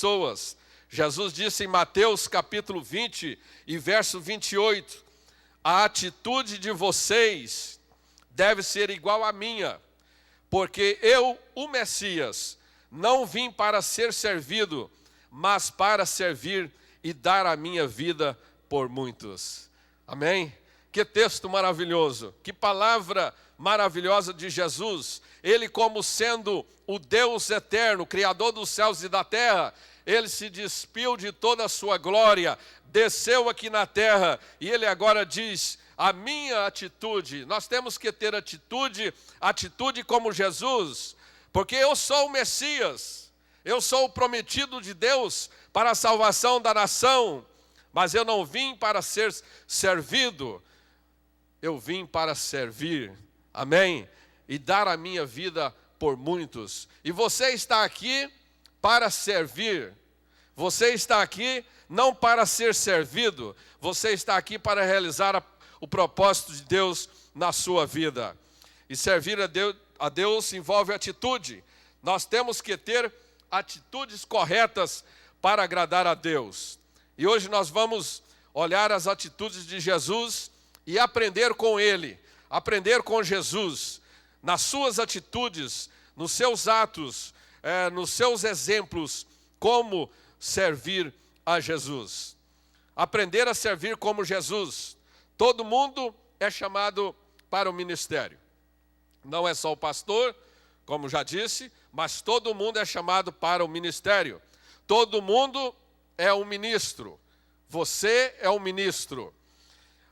pessoas. Jesus disse em Mateus capítulo 20 e verso 28, a atitude de vocês deve ser igual à minha, porque eu, o Messias, não vim para ser servido, mas para servir e dar a minha vida por muitos. Amém? Que texto maravilhoso, que palavra maravilhosa de Jesus. Ele, como sendo o Deus eterno, Criador dos céus e da terra, ele se despiu de toda a sua glória, desceu aqui na terra, e ele agora diz, a minha atitude, nós temos que ter atitude como Jesus, porque eu sou o Messias, eu sou o prometido de Deus para a salvação da nação, mas eu não vim para ser servido, eu vim para servir, amém? E dar a minha vida por muitos. E você está aqui para servir, você está aqui não para ser servido, você está aqui para realizar o propósito de Deus na sua vida. E servir a Deus envolve atitude. Nós temos que ter atitudes corretas para agradar a Deus. E hoje nós vamos olhar as atitudes de Jesus e aprender com Ele, aprender com Jesus, nas suas atitudes, nos seus atos, nos seus exemplos, como servir a Jesus. Aprender a servir como Jesus. Todo mundo é chamado para o ministério. Não é só o pastor, como já disse, mas todo mundo é chamado para o ministério. Todo mundo é um ministro. Você é um ministro.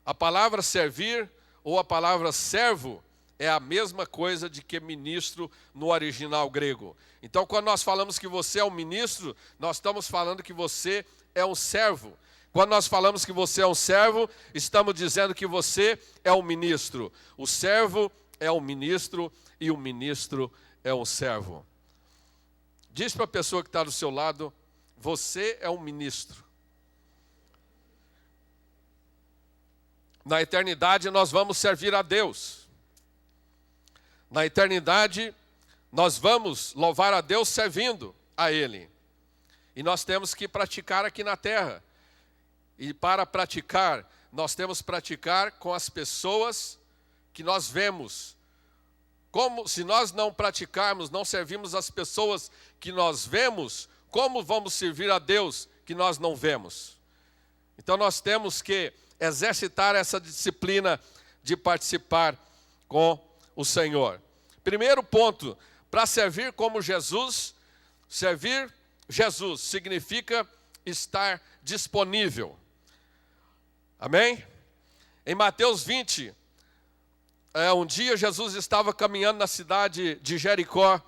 A palavra servir ou a palavra servo é a mesma coisa de que ministro no original grego. Então, quando nós falamos que você é um ministro, nós estamos falando que você é um servo. Quando nós falamos que você é um servo, estamos dizendo que você é um ministro. O servo é um ministro e o ministro é um servo. Diz para a pessoa que está do seu lado, você é um ministro. Na eternidade nós vamos servir a Deus. Na eternidade nós vamos louvar a Deus servindo a Ele. E nós temos que praticar aqui na terra. E para praticar, nós temos que praticar com as pessoas que nós vemos. Como se nós não praticarmos, não servirmos as pessoas que nós vemos, como vamos servir a Deus que nós não vemos? Então nós temos que exercitar essa disciplina de participar com o Senhor. Primeiro ponto, para servir como Jesus, servir Jesus significa estar disponível. Amém? Em Mateus 20, um dia Jesus estava caminhando na cidade de Jericó,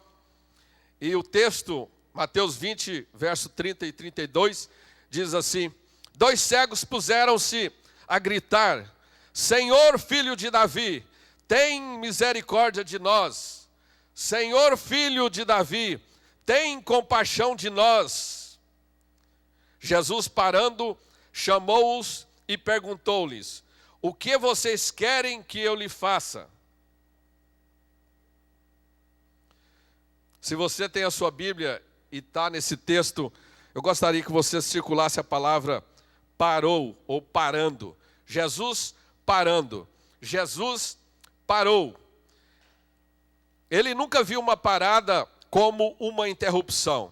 e o texto, Mateus 20, verso 30 e 32, diz assim, 2 cegos puseram-se a gritar, Senhor, filho de Davi, tem misericórdia de nós. Senhor, filho de Davi, tem compaixão de nós. Jesus, parando, chamou-os e perguntou-lhes, o que vocês querem que eu lhe faça? Se você tem a sua Bíblia e está nesse texto, eu gostaria que você circulasse a palavra parou ou parando. Jesus parando. Jesus parou. Ele nunca viu uma parada como uma interrupção.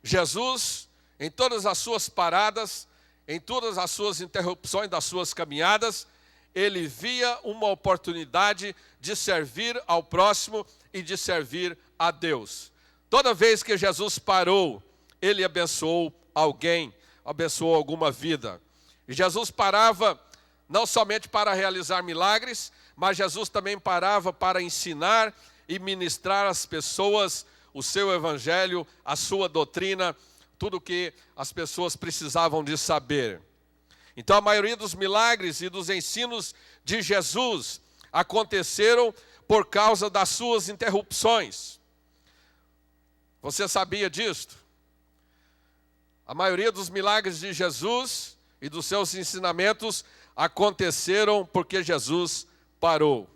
Jesus, em todas as suas paradas, em todas as suas interrupções das suas caminhadas, ele via uma oportunidade de servir ao próximo e de servir a Deus. Toda vez que Jesus parou, ele abençoou alguém, abençoou alguma vida. E Jesus parava não somente para realizar milagres, mas Jesus também parava para ensinar e ministrar às pessoas o seu evangelho, a sua doutrina, tudo o que as pessoas precisavam de saber. Então a maioria dos milagres e dos ensinos de Jesus aconteceram por causa das suas interrupções. Você sabia disto? A maioria dos milagres de Jesus e dos seus ensinamentos aconteceram porque Jesus parou.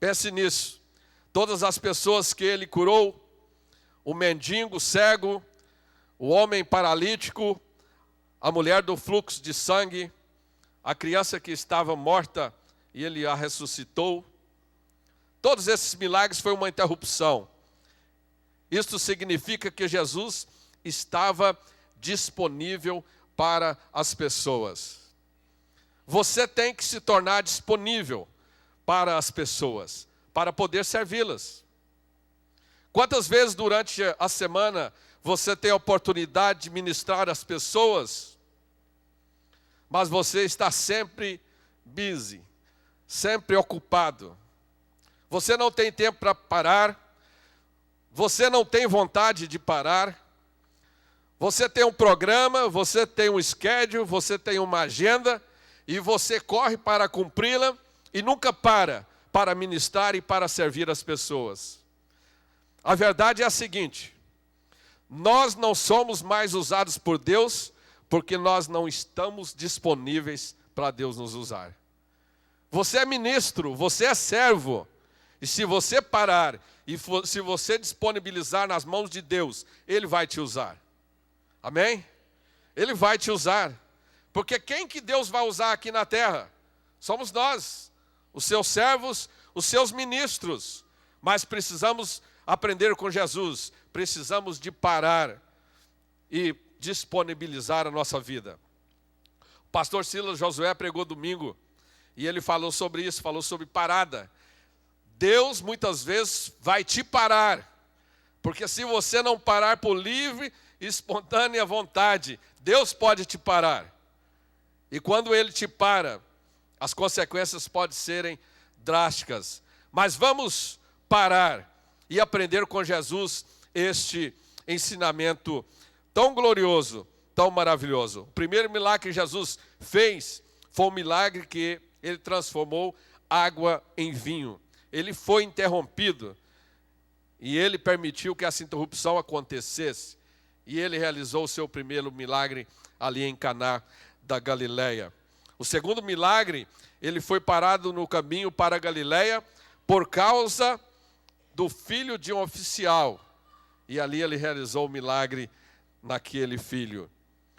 Pense nisso. Todas as pessoas que ele curou, o mendigo, o cego, o homem paralítico, a mulher do fluxo de sangue, a criança que estava morta e ele a ressuscitou. Todos esses milagres foi uma interrupção. Isto significa que Jesus estava disponível para as pessoas. Você tem que se tornar disponível para as pessoas, para poder servi-las. Quantas vezes durante a semana você tem a oportunidade de ministrar às pessoas, mas você está sempre busy, sempre ocupado. Você não tem tempo para parar, você não tem vontade de parar. Você tem um programa, você tem um schedule, você tem uma agenda, e você corre para cumpri-la e nunca para ministrar e para servir as pessoas. A verdade é a seguinte: nós não somos mais usados por Deus porque nós não estamos disponíveis para Deus nos usar. Você é ministro, você é servo, e se você parar e se você disponibilizar nas mãos de Deus, Ele vai te usar. Amém? Ele vai te usar. Porque quem que Deus vai usar aqui na terra? Somos nós, os seus servos, os seus ministros. Mas precisamos aprender com Jesus. Precisamos de parar e disponibilizar a nossa vida. O pastor Silas Josué pregou domingo e ele falou sobre isso, falou sobre parada. Deus muitas vezes vai te parar. Porque se você não parar por livre e espontânea vontade, Deus pode te parar. E quando Ele te para, as consequências podem serem drásticas. Mas vamos parar e aprender com Jesus este ensinamento tão glorioso, tão maravilhoso. O primeiro milagre que Jesus fez foi um milagre que Ele transformou água em vinho. Ele foi interrompido e Ele permitiu que essa interrupção acontecesse. E Ele realizou o seu primeiro milagre ali em Caná da Galileia. O segundo milagre, Ele foi parado no caminho para a Galileia por causa do filho de um oficial. E ali Ele realizou o milagre naquele filho.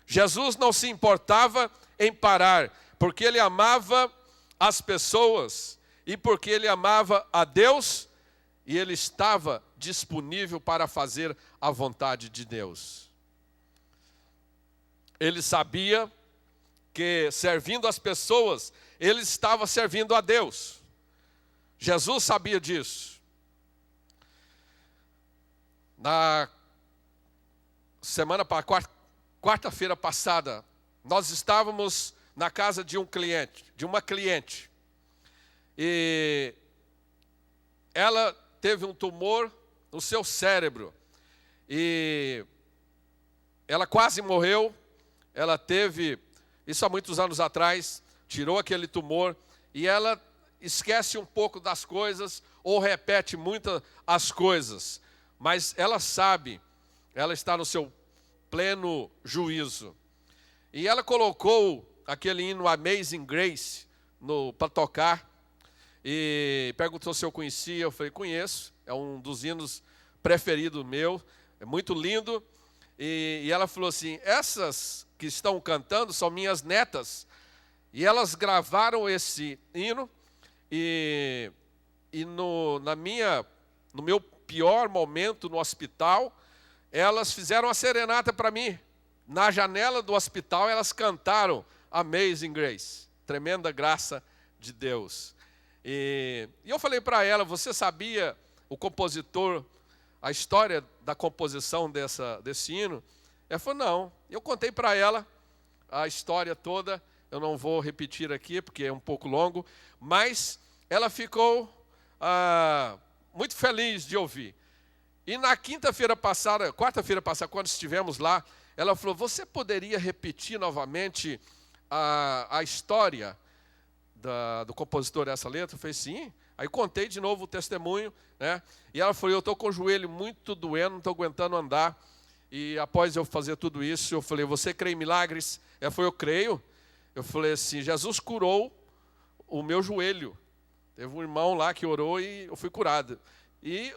Jesus não se importava em parar, porque Ele amava as pessoas e porque Ele amava a Deus, e Ele estava disponível para fazer a vontade de Deus. Ele sabia que servindo as pessoas, Ele estava servindo a Deus. Jesus sabia disso. Na semana, quarta-feira passada, nós estávamos na casa de uma cliente. E ela teve um tumor no seu cérebro. E ela quase morreu. Ela teve, isso há muitos anos atrás, tirou aquele tumor. E ela esquece um pouco das coisas ou repete muitas as coisas. Mas ela sabe, ela está no seu pleno juízo. E ela colocou aquele hino Amazing Grace para tocar. E perguntou se eu conhecia. Eu falei, conheço. É um dos hinos preferidos meu. É muito lindo. E ela falou assim, essas que estão cantando são minhas netas. E elas gravaram esse hino. E no meu pior momento no hospital, elas fizeram uma serenata para mim. Na janela do hospital, elas cantaram Amazing Grace. Tremenda graça de Deus. E eu falei para ela, você sabia o compositor, a história da composição desse hino? Ela falou, não. Eu contei para ela a história toda, eu não vou repetir aqui porque é um pouco longo, mas ela ficou muito feliz de ouvir. E na quarta-feira passada, quando estivemos lá, ela falou, você poderia repetir novamente a história do compositor dessa letra? Eu falei, sim. Aí contei de novo o testemunho, né? E ela falou, eu estou com o joelho muito doendo, não estou aguentando andar. E após eu fazer tudo isso, eu falei, você crê em milagres? Ela falou, eu creio. Eu falei assim, Jesus curou o meu joelho. Teve um irmão lá que orou e eu fui curado. E